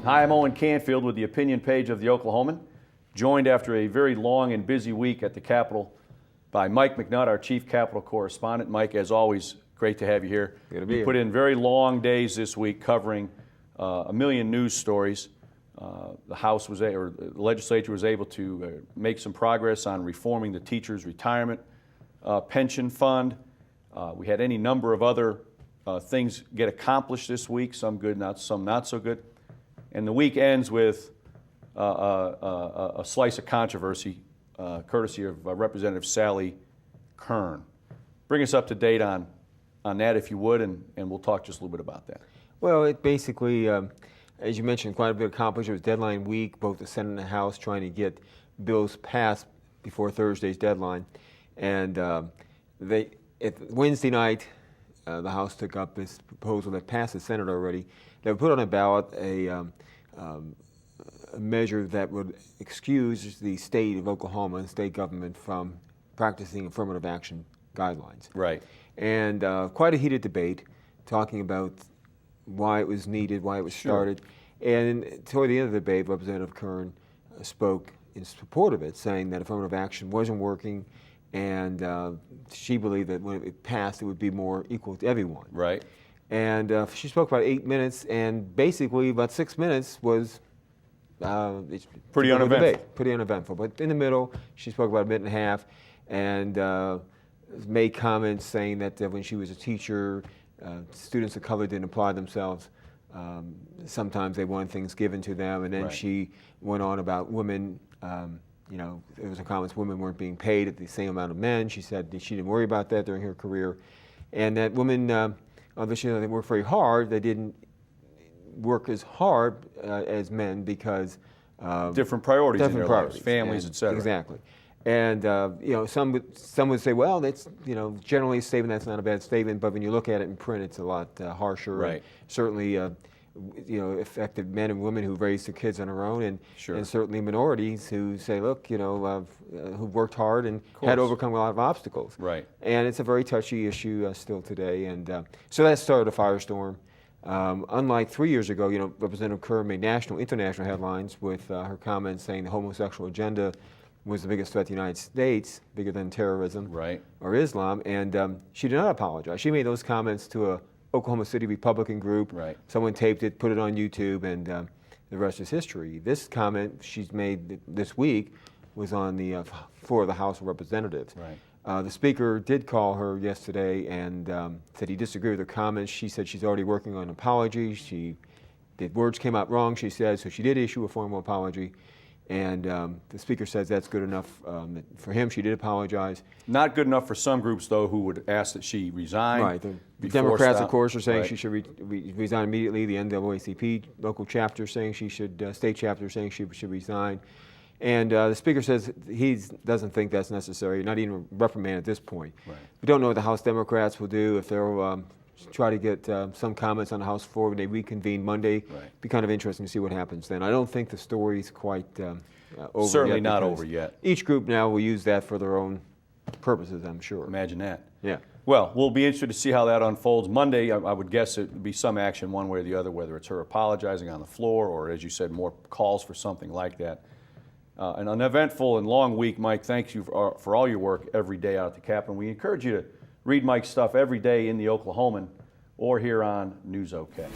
Hi, I'm Owen Canfield with the opinion page of the Oklahoman, joined after a very long and busy week at the Capitol by Mike McNutt, our chief Capitol correspondent. Mike, as always, great to have you here. Good to be You here. put in very long days this week covering a million news stories. The House was, or the legislature was able to make some progress on reforming the teachers' retirement pension fund. We had any number of other things get accomplished this week, some good, some not so good. And the week ends with a slice of controversy, courtesy of Representative Sally Kern. Bring us up to date on that, if you would, and we'll talk just a little bit about that. Well, it basically, as you mentioned, quite a bit accomplished. It was deadline week, both the Senate and the House trying to get bills passed before Thursday's deadline. And Wednesday night, the House took up this proposal that passed the Senate already. They put on a ballot a measure that would excuse the state of Oklahoma and state government from practicing affirmative action guidelines. Right. And quite a heated debate, talking about why it was needed, why it was started. And toward the end of the debate, Representative Kern spoke in support of it, saying that affirmative action wasn't working, and she believed that when it passed, it would be more equal to everyone. Right. And she spoke about 8 minutes, and basically about 6 minutes was pretty uneventful. Debate, pretty uneventful. But in the middle, she spoke about a minute and a half, and made comments saying that when she was a teacher, students of color didn't apply themselves. Sometimes they wanted things given to them, and then Right. she went on about women. There was a comments women weren't being paid at the same amount of men. She said that she didn't worry about that during her career, and that women, although they worked very hard, they didn't work as hard as men because Different priorities in their lives, families, and, etc. Exactly. And some would say, well, that's generally a statement that's not a bad statement, but when you look at it in print, it's a lot harsher. Right. And certainly, affected men and women who raised their kids on their own, and certainly minorities who say, look, who worked hard and had to overcome a lot of obstacles. Right. And it's a very touchy issue still today, and so that started a firestorm. Unlike 3 years ago, Representative Kern made international headlines with her comments saying the homosexual agenda was the biggest threat to the United States, bigger than terrorism or Islam, and she did not apologize. She made those comments to a Oklahoma City Republican group. Right. Someone taped it, put it on YouTube, and the rest is history. This comment she's made this week was on the floor of the House of Representatives. Right. The Speaker did call her yesterday and said he disagreed with her comments. She said she's already working on an apology. The words came out wrong, she said, so she did issue a formal apology. And the Speaker says that's good enough for him. She did apologize. Not good enough for some groups, though, who would ask that she resign. Right. The Democrats, of course, are saying she should resign immediately. The NAACP local chapter saying she should, state chapter saying she should resign. And the Speaker says he doesn't think that's necessary, not even reprimand at this point. Right. We don't know what the House Democrats will do, if they'll try to get some comments on the House floor when they reconvene Monday. Right. Be kind of interesting to see what happens then. I don't think the story's quite over Certainly yet. not over yet. Each group now will use that for their own purposes, I'm sure. Imagine that. Yeah. Well, we'll be interested to see how that unfolds. Monday, I would guess it would be some action one way or the other, whether it's her apologizing on the floor or, as you said, more calls for something like that. An eventful and long week, Mike. Thank you for all your work every day out at the Capitol. We encourage you to read Mike's stuff every day in the Oklahoman or here on News OK.